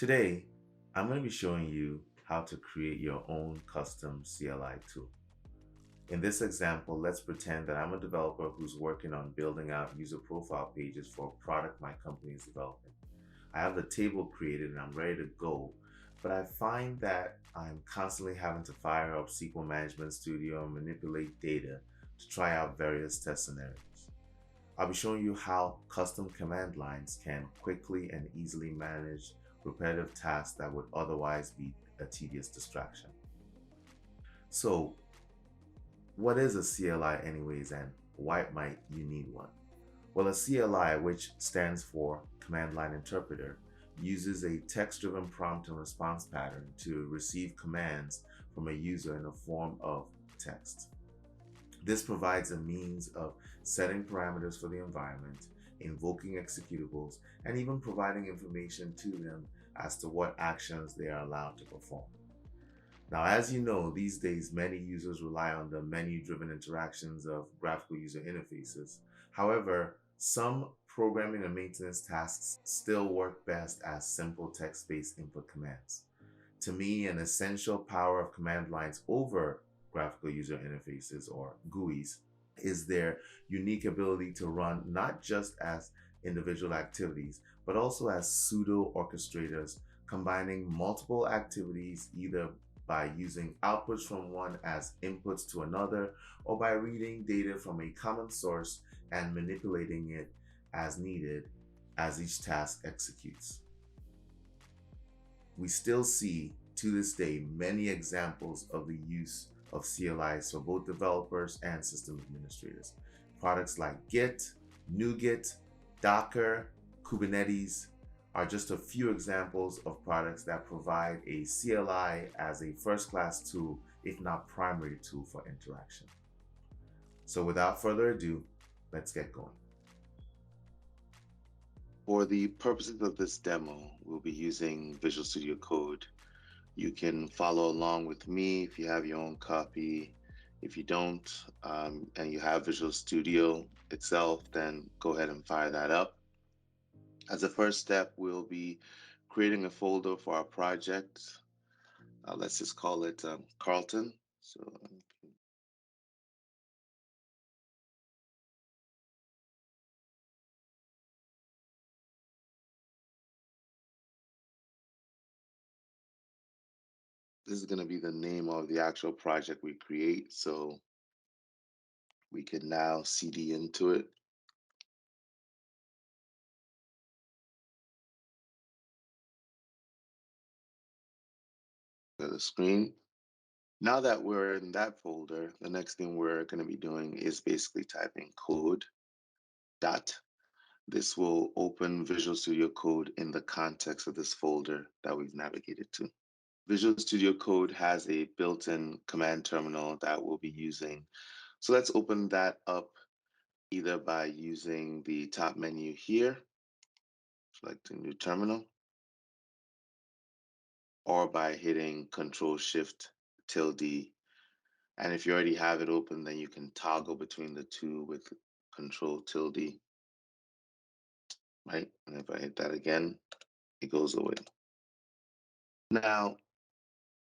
Today, I'm going to be showing you how to create your own custom CLI tool. In this example, let's pretend that I'm a developer who's working on building out user profile pages for a product my company is developing. I have the table created and I'm ready to go, but I find that I'm constantly having to fire up SQL Management Studio and manipulate data to try out various test scenarios. I'll be showing you how custom command lines can quickly and easily manage repetitive tasks that would otherwise be a tedious distraction. So, what is a CLI anyways, and why might you need one? Well, a CLI, which stands for Command Line Interpreter, uses a text-driven prompt and response pattern to receive commands from a user in the form of text. This provides a means of setting parameters for the environment, invoking executables, and even providing information to them as to what actions they are allowed to perform. Now, as you know, these days many users rely on the menu-driven interactions of graphical user interfaces. However, some programming and maintenance tasks still work best as simple text-based input commands. To me, an essential power of command lines over graphical user interfaces or GUIs is their unique ability to run not just as individual activities, but also as pseudo orchestrators, combining multiple activities either by using outputs from one as inputs to another, or by reading data from a common source and manipulating it as needed as each task executes. We still see to this day many examples of the use of CLIs for both developers and system administrators. Products like Git, NuGet, Docker, Kubernetes are just a few examples of products that provide a CLI as a first-class tool, if not primary tool for interaction. So without further ado, let's get going. For the purposes of this demo, we'll be using Visual Studio Code. You can follow along with me if you have your own copy. If you don't, and you have Visual Studio itself, then go ahead and fire that up. As a first step, we'll be creating a folder for our project. Let's just call it Carlton. So this is going to be the name of the actual project we create. So we can now CD into it. The screen. Now that we're in that folder, the next thing we're going to be doing is basically typing code dot. This will open Visual Studio Code in the context of this folder that we've navigated to. Visual Studio Code has a built-in command terminal that we'll be using. So let's open that up either by using the top menu here, selecting new terminal, or by hitting Control-Shift-tilde. And if you already have it open, then you can toggle between the two with Control-tilde, right? And if I hit that again, it goes away. Now,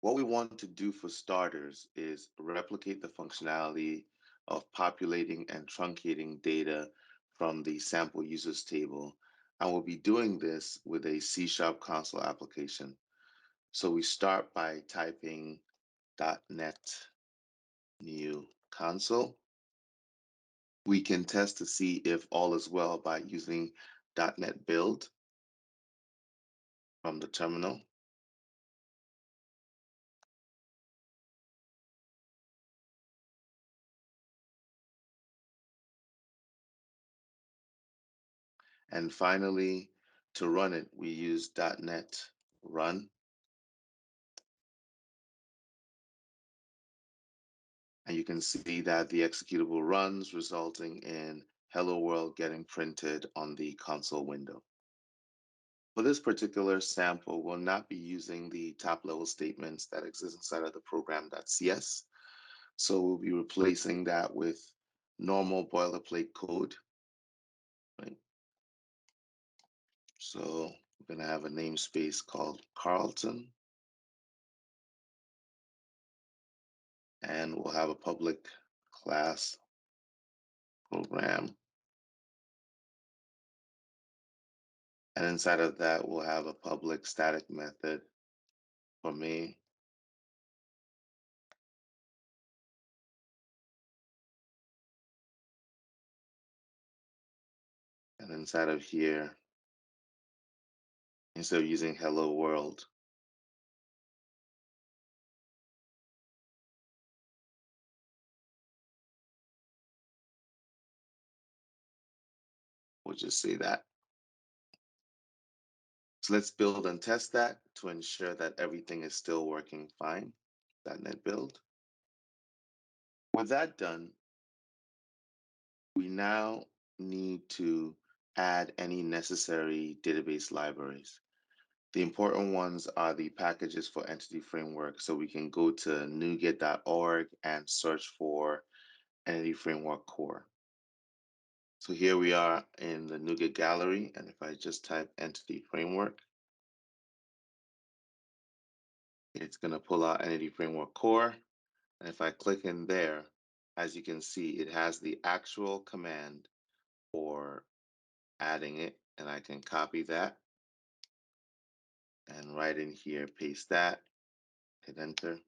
what we want to do for starters is replicate the functionality of populating and truncating data from the sample users table. And we'll be doing this with a C# console application. So we start by typing .NET new console. We can test to see if all is well by using .NET build from the terminal. And finally, to run it, we use .NET run. And you can see that the executable runs, resulting in hello world getting printed on the console window. For this particular sample, we'll not be using the top level statements that exist inside of the program.cs. So we'll be replacing that with normal boilerplate code, right? So We're going to have a namespace called Carlton, and we'll have a public class program. And inside of that, we'll have a public static method for me. And inside of here, instead of using hello world, we'll just say that. So let's build and test that to ensure that everything is still working fine. .NET build. With that done, we now need to add any necessary database libraries. The important ones are the packages for Entity Framework. So we can go to nuget.org and search for Entity Framework Core. So here we are in the NuGet gallery. And if I just type Entity Framework, it's going to pull out Entity Framework Core. And if I click in there, as you can see, it has the actual command for adding it. And I can copy that and right in here, paste that, hit enter.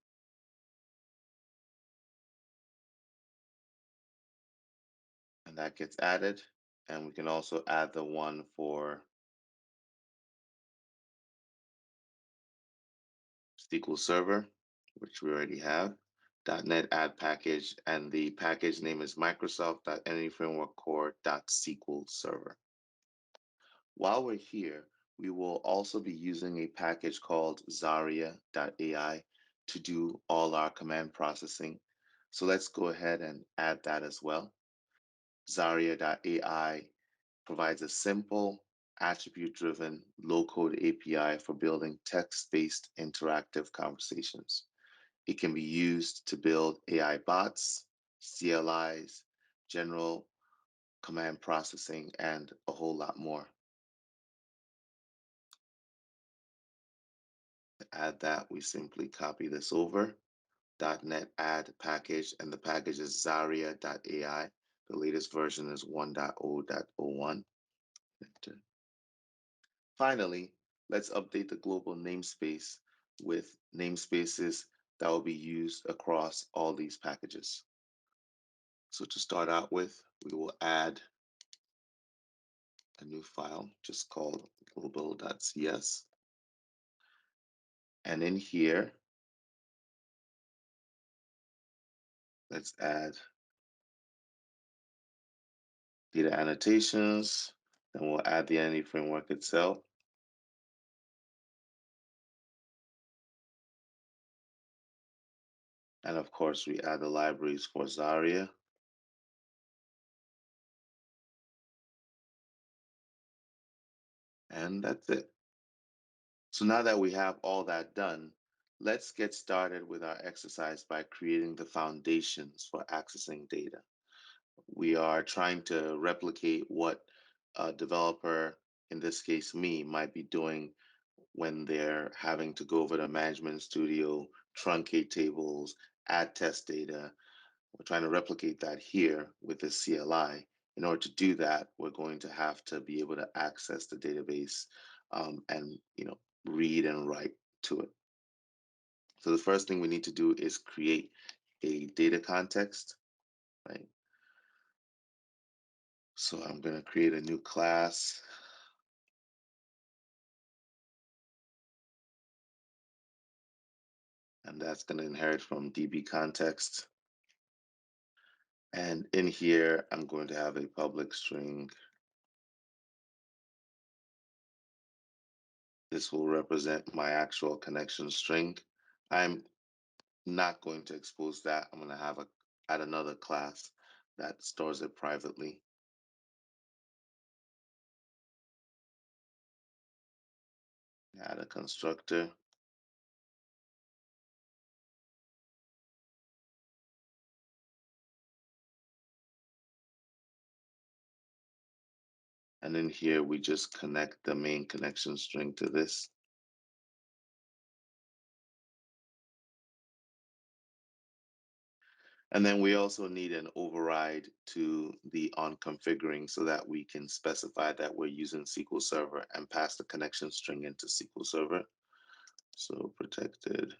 And that gets added. And we can also add the one for SQL Server, which we already have. .NET add package, and the package name is Microsoft.EntityFrameworkCore.SQL Server. While we're here, we will also be using a package called Zaria.AI to do all our command processing. So let's go ahead and add that as well. Zaria.AI provides a simple, attribute-driven, low-code API for building text-based interactive conversations. It can be used to build AI bots, CLIs, general command processing, and a whole lot more. To add that, we simply copy this over, .NET add package, and the package is Zaria.ai. The latest version is 1.0.01. Finally, let's update the global namespace with namespaces that will be used across all these packages. So to start out with, we will add a new file just called global.cs. And in here, let's add data annotations. Then we'll add the entity framework itself. And of course, we add the libraries for Zaria. And that's it. So now that we have all that done, let's get started with our exercise by creating the foundations for accessing data. We are trying to replicate what a developer, in this case me, might be doing when they're having to go over to Management Studio, truncate tables, add test data. We're trying to replicate that here with the CLI. In order to do that, we're going to have to be able to access the database and read and write to it. So the first thing we need to do is create a data context, right? So I'm going to create a new class. And that's going to inherit from DB context. And in here, I'm going to have a public string. This will represent my actual connection string. I'm not going to expose that. I'm going to add another class that stores it privately. Add a constructor. And then here we just connect the main connection string to this. And then we also need an override to the on configuring so that we can specify that we're using SQL Server and pass the connection string into SQL Server. So protected.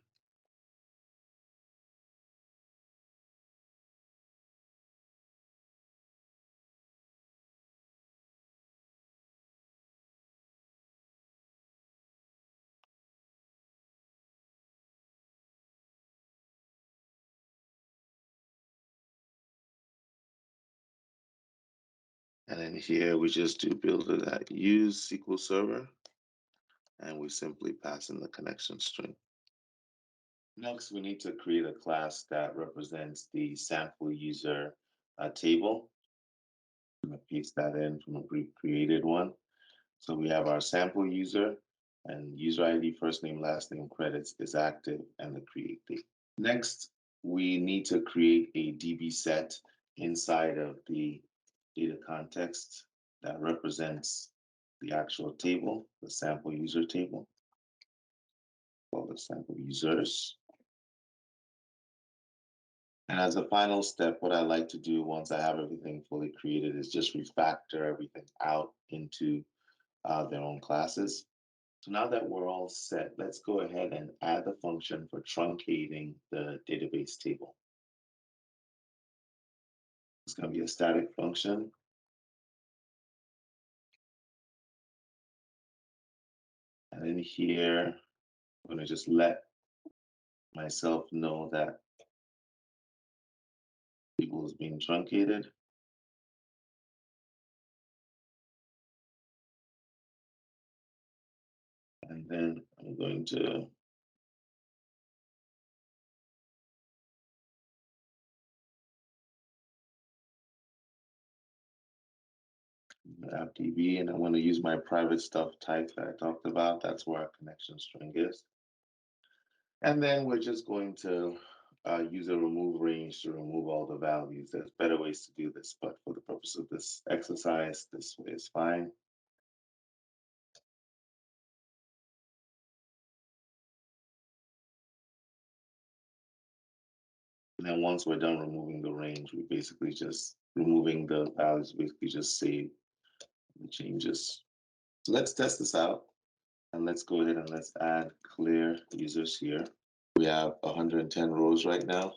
And then here we just do builder that use SQL Server, and we simply pass in the connection string. Next, we need to create a class that represents the sample user table. I'm going to paste that in from a pre-created one. So we have our sample user, and user ID, first name, last name, credits is active, and the create date. Next, we need to create a DB set inside of the data context that represents the actual table, the sample user table, called the sample users. And as a final step, what I like to do once I have everything fully created is just refactor everything out into their own classes. So now that we're all set, let's go ahead and add the function for truncating the database table. It's going to be a static function. And in here, I'm going to just let myself know that table is being truncated. And then I'm going to app DB, and I'm going to use my private stuff type that I talked about. That's where our connection string is. And then we're just going to use a remove range to remove all the values. There's better ways to do this, but for the purpose of this exercise, this way is fine. And then once we're done removing the range, we basically just removing the values, basically just save the changes. So let's test this out. And let's go ahead and let's add clear users here. We have 110 rows right now.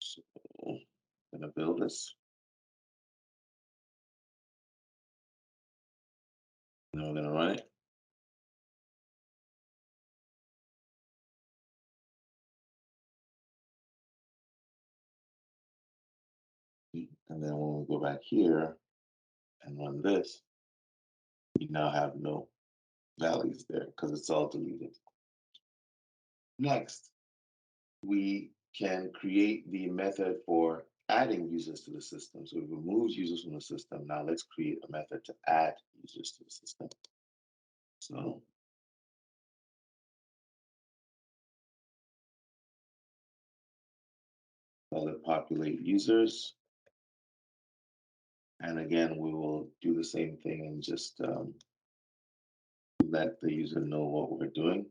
So I'm gonna build this. And then we're gonna run it. And then when we go back here and run this, we now have no values there because it's all deleted. Next, we can create the method for adding users to the system. So we've removed users from the system. Now let's create a method to add users to the system. So call it populate users. And again, we will do the same thing and just let the user know what we're doing.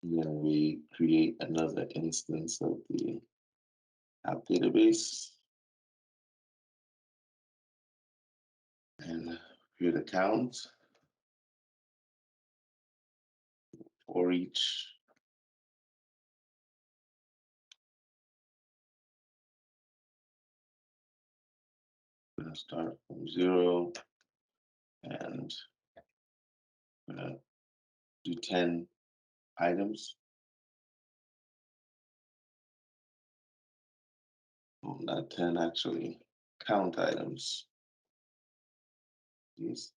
And then we create another instance of the app database and create a count for each. We're going to start from 0 and we're going to do 10 items. Oh, not 10, actually, count items. Yes.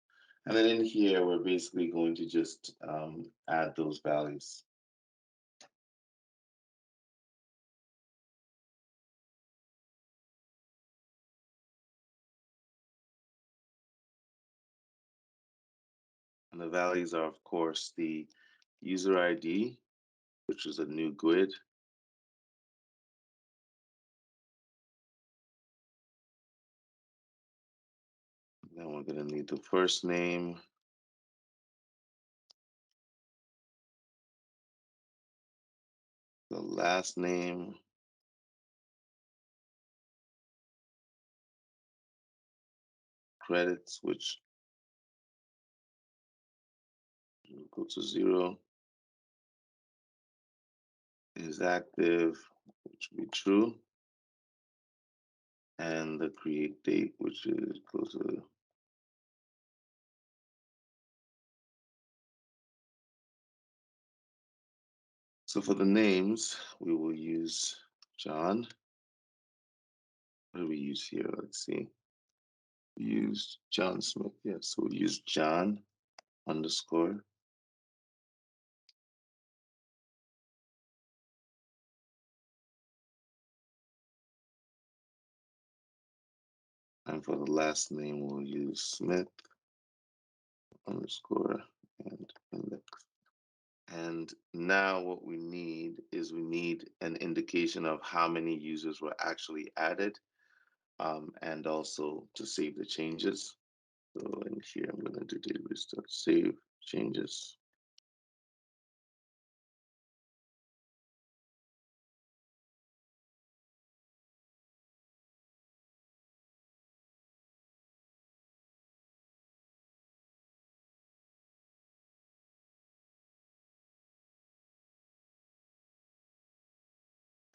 And then in here, we're basically going to just add those values. And the values are, of course, the user ID, which is a new GUID. Then we're going to need the first name, the last name, credits, which will go to 0, is active, which will be true, and the create date, which is goes to. So for the names, we will use John. What do we use here? Let's see. We use John Smith. Yes, so we'll use John underscore. And for the last name, we'll use Smith underscore and index. And now what we need is we need an indication of how many users were actually added, and also to save the changes. So in here, I'm going to do database.save changes.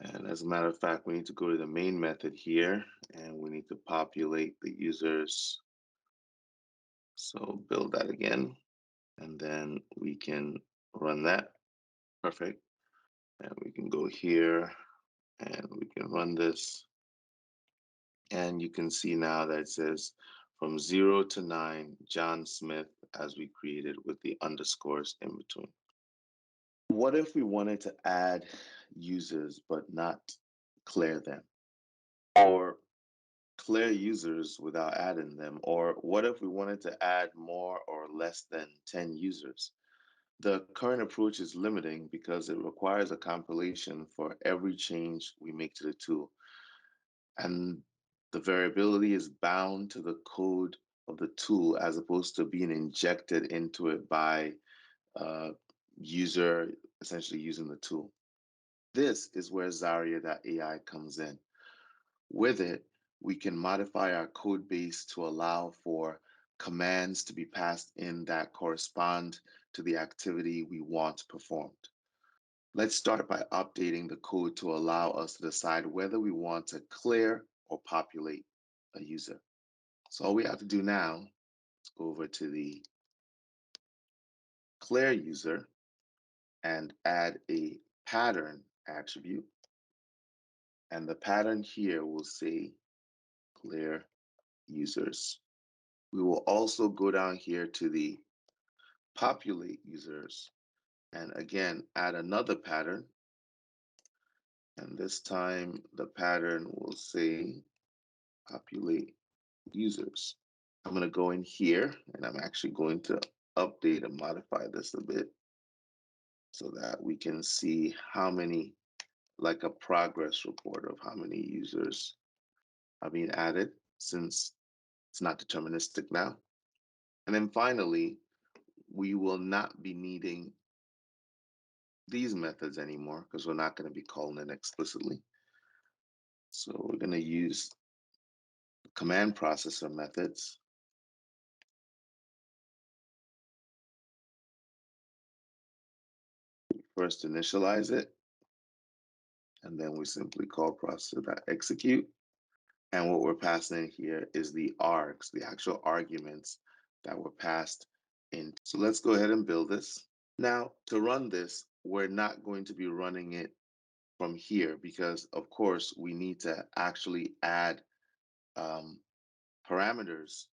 And as a matter of fact, we need to go to the main method here, and we need to populate the users. So build that again, and then we can run that. Perfect. And we can go here, and we can run this. And you can see now that it says from 0 to 9, John Smith, as we created with the underscores in between. What if we wanted to add users but not clear them? Or clear users without adding them? Or what if we wanted to add more or less than 10 users? The current approach is limiting because it requires a compilation for every change we make to the tool. And the variability is bound to the code of the tool as opposed to being injected into it by a user essentially using the tool. This is where Zaria.AI comes in. With it, we can modify our code base to allow for commands to be passed in that correspond to the activity we want performed. Let's start by updating the code to allow us to decide whether we want to clear or populate a user. So all we have to do now is go over to the clear user and add a pattern attribute. And the pattern here will say clear users. We will also go down here to the populate users and again add another pattern. And this time the pattern will say populate users. I'm going to go in here and I'm actually going to update and modify this a bit so that we can see how many, like a progress report of how many users are being added since it's not deterministic now. And then finally, we will not be needing these methods anymore because we're not going to be calling it explicitly. So we're going to use command processor methods. First initialize it, and then we simply call processor.execute. And what we're passing in here is the args, the actual arguments that were passed in. So let's go ahead and build this. Now, to run this, we're not going to be running it from here because, of course, we need to actually add parameters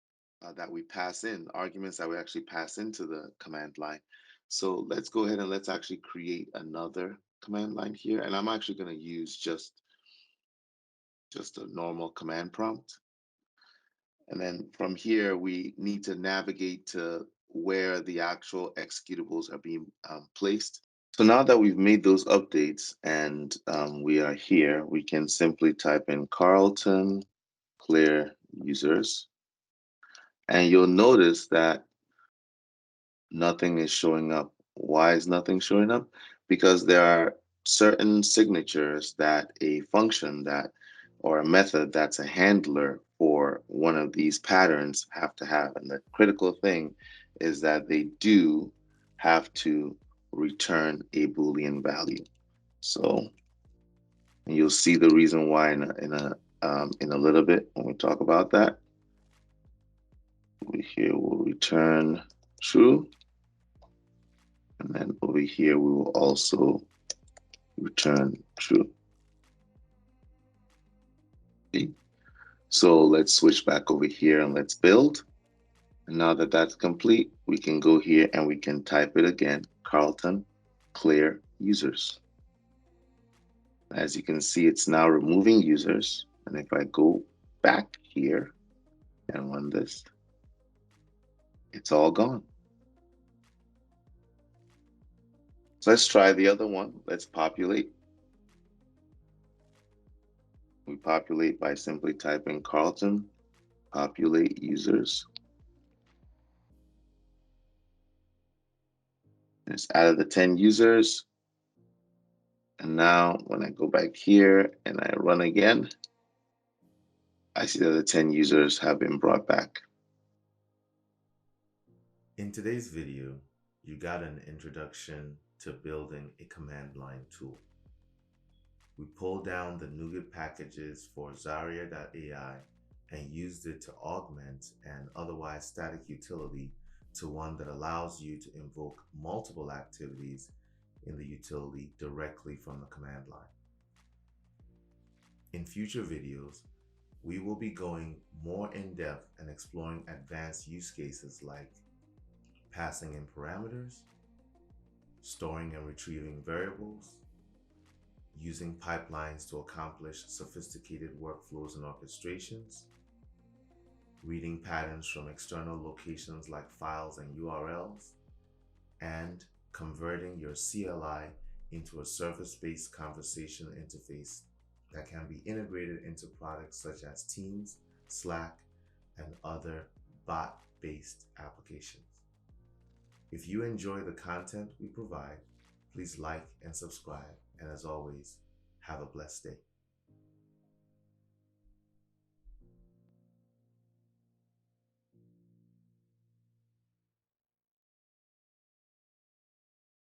that we pass in, arguments that we actually pass into the command line. So let's go ahead and let's actually create another command line here. And I'm actually going to use just a normal command prompt. And then from here, we need to navigate to where the actual executables are being placed. So now that we've made those updates and we are here, we can simply type in Carlton clear users. And you'll notice that nothing is showing up. Why is nothing showing up? Because there are certain signatures that a function that or a method that's a handler for one of these patterns have to have. And the critical thing is that they do have to return a Boolean value. So you'll see the reason why in a little bit when we talk about that. Over here will return true. And then over here, we will also return true. Okay. So let's switch back over here and let's build. And now that that's complete, we can go here and we can type it again, Carlton clear users. As you can see, it's now removing users. And if I go back here and run this, it's all gone. So let's try the other one. Let's populate. We populate by simply typing Carlton populate users. And it's added the 10 users. And now when I go back here and I run again, I see that the 10 users have been brought back. In today's video, you got an introduction to building a command line tool. We pulled down the NuGet packages for Zaria.AI and used it to augment an otherwise static utility to one that allows you to invoke multiple activities in the utility directly from the command line. In future videos, we will be going more in depth and exploring advanced use cases like passing in parameters, storing and retrieving variables, using pipelines to accomplish sophisticated workflows and orchestrations, reading patterns from external locations like files and URLs, and converting your CLI into a service-based conversation interface that can be integrated into products such as Teams, Slack, and other bot-based applications. If you enjoy the content we provide, please like and subscribe. And as always, have a blessed day.